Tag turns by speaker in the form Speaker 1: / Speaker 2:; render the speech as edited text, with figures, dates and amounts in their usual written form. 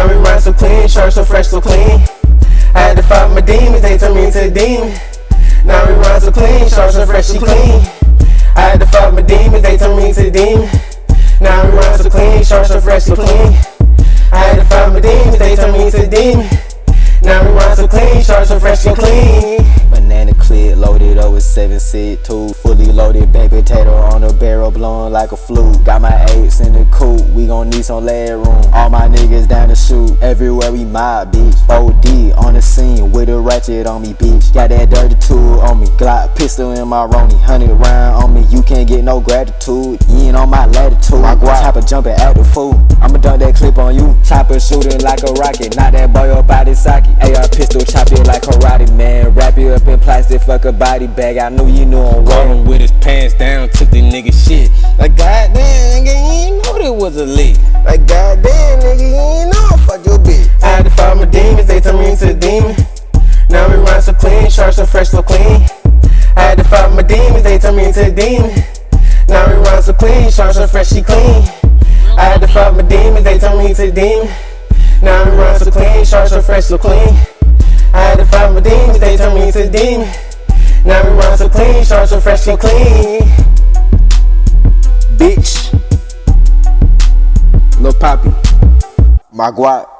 Speaker 1: Now we run so clean, short so fresh so clean. I had to fight my demons, they turned me into a demon. Now we run so clean, short so fresh so clean. I had to fight my demons, they turned me into a demon. Now we run so clean, short so fresh so clean. I had to fight my demons, they turned me into a demon. Now we run so clean, short so fresh so clean.
Speaker 2: Banana clip loaded over 7-seat, 2 fully loaded baked potato on the barrel blowing like a flute. Got my apes in the coop, we gon' need some leg room. All my niggas down to shoot, everywhere we mob, bitch. 4D on the scene with a ratchet on me, bitch. Got that dirty tool on me, Glock pistol in my Roni, 100 round on me. You can't get no gratitude, you ain't on my latitude. My guap chopper jumping at the fool, I'ma dunk that clip on you. Chopper shooting like a rocket, knock that boy up out his socket. AR pistol chop it like karate, man. Wrap it up in plastic, fuck a body bag. I knew you knew I'm
Speaker 3: Caught
Speaker 2: wrong.
Speaker 3: him with his pants down, took the nigga shit. Like goddamn, nigga, you ain't know that was a lick. Like goddamn, nigga, you ain't know I fuck your bitch.
Speaker 1: I had to fight my demons, they turned me into a demon. Now we run so clean, short so fresh so clean. I had to fight my demons, they turned me into a demon. Now we run so clean, short so fresh so clean. I had to fight my demons, they turned me into a demon. Now we run so clean, short so fresh so clean. I had to fight my demons, they turned me into a demon. Now we run so clean, short so fresh so clean.
Speaker 2: Bitch,
Speaker 3: LorPoppy.
Speaker 2: my guap.